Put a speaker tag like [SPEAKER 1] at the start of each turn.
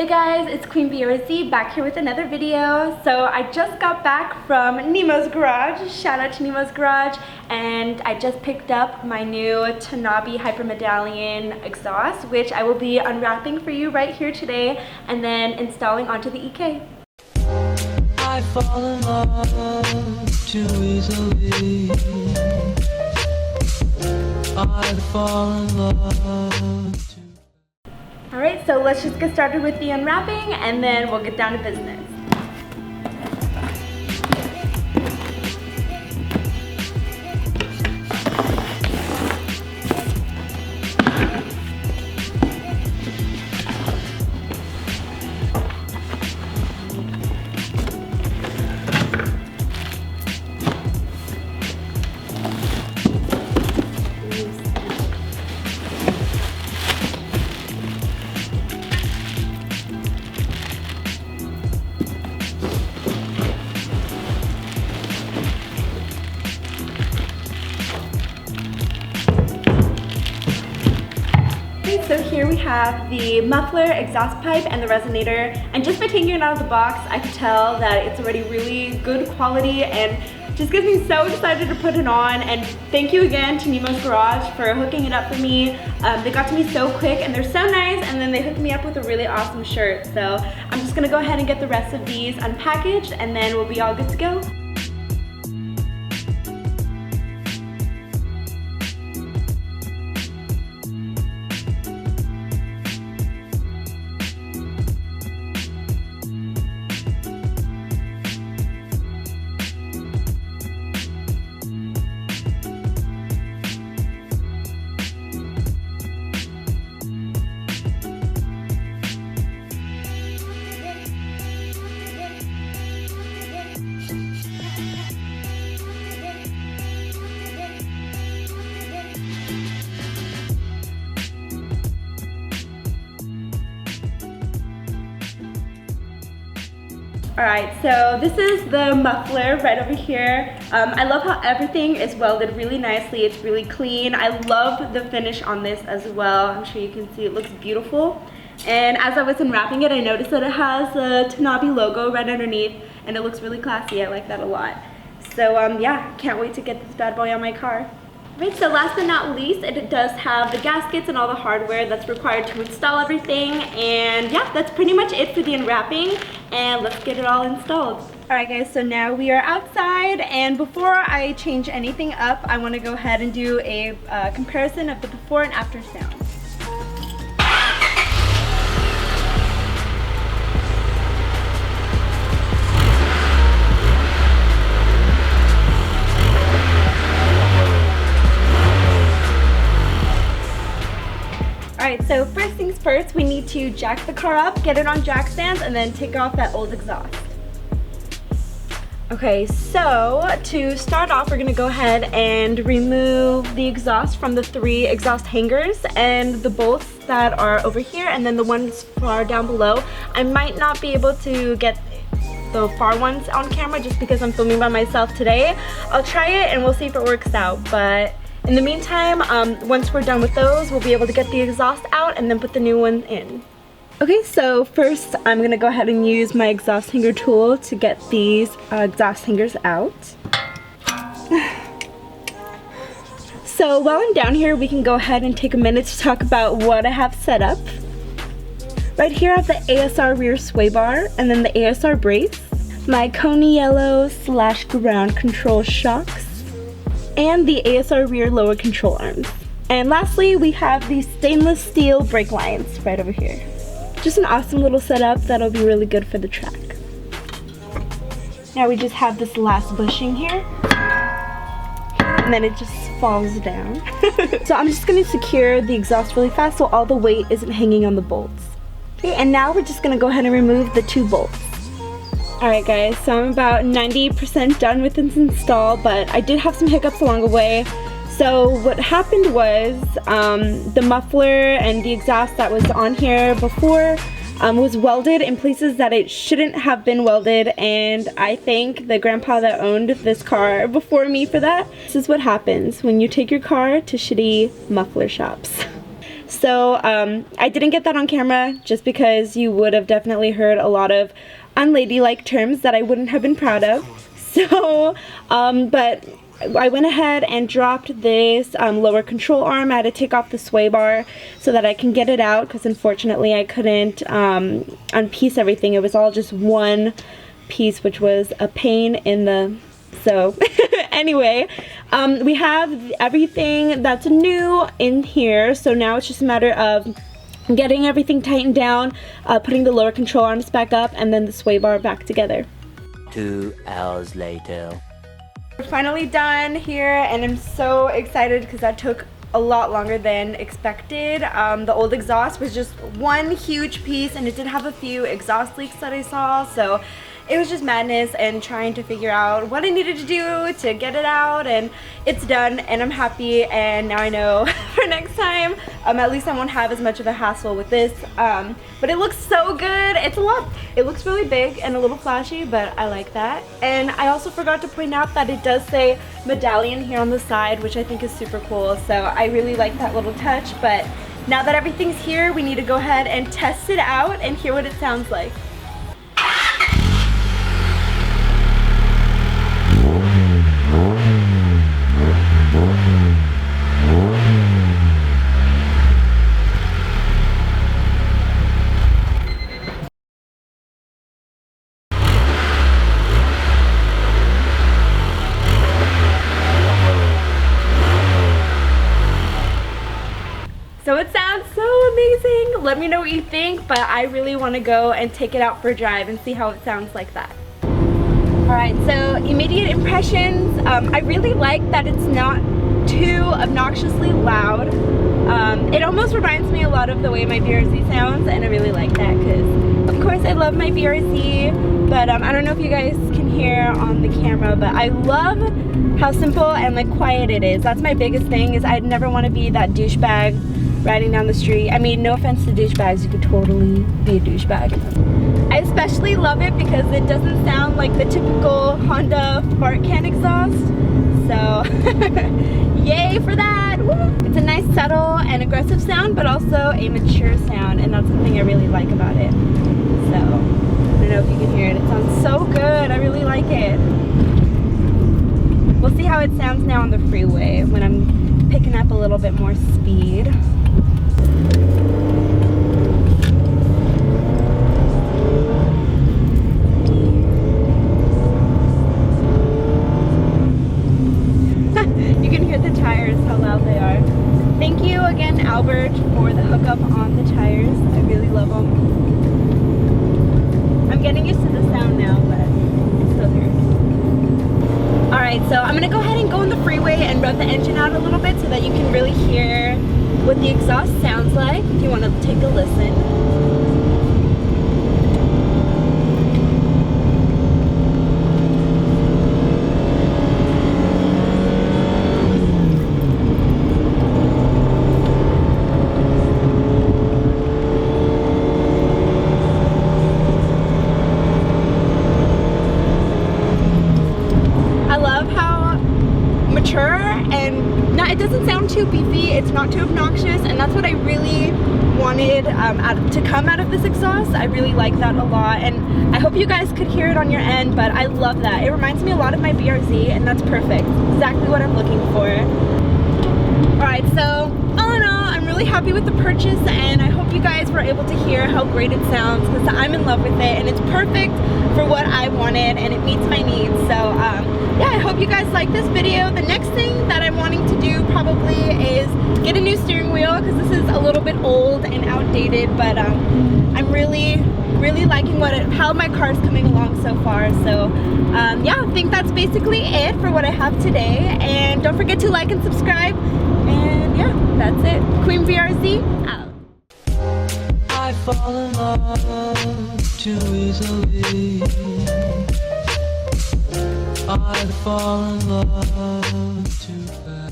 [SPEAKER 1] Hey guys, it's Queen BRZ back here with another video. So I just got back from Nemo's garage. Shout out to Nemo's garage. And I just picked up my new Tanabe Hyper Medallion exhaust, which I will be unwrapping for you right here today and then installing onto the EK.
[SPEAKER 2] I fall in love too easily. I fall in love.
[SPEAKER 1] Alright, so let's just get started with the unwrapping and then we'll get down to business. So here we have the muffler, exhaust pipe, and the resonator. And just by taking it out of the box, I could tell that it's already really good quality and just gets me so excited to put it on. And thank you again to Nemo's Garage for hooking it up for me. They got to me so quick and they're so nice, and then they hooked me up with a really awesome shirt. So I'm just gonna go ahead and get the rest of these unpackaged and then we'll be all good to go. Alright, so this is the muffler right over here. I love how everything is welded really nicely. It's really clean. I love the finish on this as well. I'm sure you can see it looks beautiful. And as I was unwrapping it, I noticed that it has the Tanabe logo right underneath, and it looks really classy. I like that a lot. So yeah, can't wait to get this bad boy on my car. Right, so last but not least, it does have the gaskets and all the hardware that's required to install everything. And yeah, that's pretty much it for the unwrapping. And let's get it all installed. Alright guys, so now we are outside, and before I change anything up, I want to go ahead and do a comparison of the before and after sound. Alright, so first things first, we need to jack the car up, get it on jack stands, and then take off that old exhaust. Okay, so to start off, we're going to go ahead and remove the exhaust from the 3 exhaust hangers and the bolts that are over here, and then the ones far down below. I might not be able to get the far ones on camera just because I'm filming by myself today. I'll try it and we'll see if it works out, but in the meantime, once we're done with those, we'll be able to get the exhaust out and then put the new one in. Okay, so first I'm going to go ahead and use my exhaust hanger tool to get these exhaust hangers out. So while I'm down here, we can go ahead and take a minute to talk about what I have set up. Right here I have the ASR rear sway bar and then the ASR brace, my Coney yellow / ground control shocks, and the ASR rear lower control arms. And lastly, we have these stainless steel brake lines right over here. Just an awesome little setup that'll be really good for the track. Now we just have this last bushing here, and then it just falls down. So I'm just gonna secure the exhaust really fast so all the weight isn't hanging on the bolts. Okay, and now we're just gonna go ahead and remove the 2 bolts. Alright guys, so I'm about 90% done with this install, but I did have some hiccups along the way. So what happened was the muffler and the exhaust that was on here before was welded in places that it shouldn't have been welded, and I thank the grandpa that owned this car before me for that. This is what happens when you take your car to shitty muffler shops. So I didn't get that on camera just because you would have definitely heard a lot of unladylike terms that I wouldn't have been proud of. So, but I went ahead and dropped this lower control arm. I had to take off the sway bar so that I can get it out, because unfortunately I couldn't unpiece everything. It was all just one piece, which was a pain in the... So anyway, we have everything that's new in here, so now it's just a matter of getting everything tightened down, putting the lower control arms back up, and then the sway bar back together.
[SPEAKER 3] 2 hours later.
[SPEAKER 1] We're finally done here, and I'm so excited because that took a lot longer than expected. The old exhaust was just one huge piece, and it did have a few exhaust leaks that I saw, so it was just madness and trying to figure out what I needed to do to get it out, and it's done and I'm happy, and now I know for next time at least I won't have as much of a hassle with this. But it looks so good. It looks really big and a little flashy, but I like that. And I also forgot to point out that it does say medallion here on the side, which I think is super cool, so I really like that little touch. But now that everything's here, we need to go ahead and test it out and hear what it sounds like. So it sounds so amazing. Let me know what you think, but I really want to go and take it out for a drive and see how it sounds like that. Alright, so immediate impressions. I really like that it's not too obnoxiously loud. It almost reminds me a lot of the way my BRZ sounds, and I really like that because, of course, I love my BRZ, but I don't know if you guys can hear on the camera, but I love how simple and like quiet it is. That's my biggest thing, is I'd never want to be that douchebag riding down the street. I mean, no offense to douchebags, you could totally be a douchebag. I especially love it because it doesn't sound like the typical Honda fart can exhaust. So, yay for that! Woo! It's a nice, subtle and aggressive sound, but also a mature sound, and that's something I really like about it. So, I don't know if you can hear it. It sounds so good. I really like it. We'll see how it sounds now on the freeway when I'm picking up a little bit more speed. You can hear the tires, how loud they are. Thank you again, Albert, for the hookup on the tires. I really love them. I'm getting used to the sound now, but it's still good. Alright, so I'm going to go ahead and go on the freeway and rev the engine out a little bit so that you can really hear what the exhaust sounds like if you want to take a listen. And it doesn't sound too beefy, it's not too obnoxious, and that's what I really wanted to come out of this exhaust. I really like that a lot, and I hope you guys could hear it on your end, but I love that. It reminds me a lot of my BRZ, and that's perfect. Exactly what I'm looking for. Alright, so all in all, I'm really happy with the purchase, and I hope you guys were able to hear how great it sounds, because I'm in love with it, and it's perfect for what I wanted, and it meets my needs. So yeah, I hope you guys like this video. The next thing that I'm wanting to do probably is get a new steering wheel, because this is a little bit old and outdated, but I'm really liking how my car's coming along so far. So yeah, I think that's basically it for what I have today, and don't forget to like and subscribe, and yeah, that's it. Queen BRZ out.
[SPEAKER 2] I fall in love too easily. I fall in love too fast.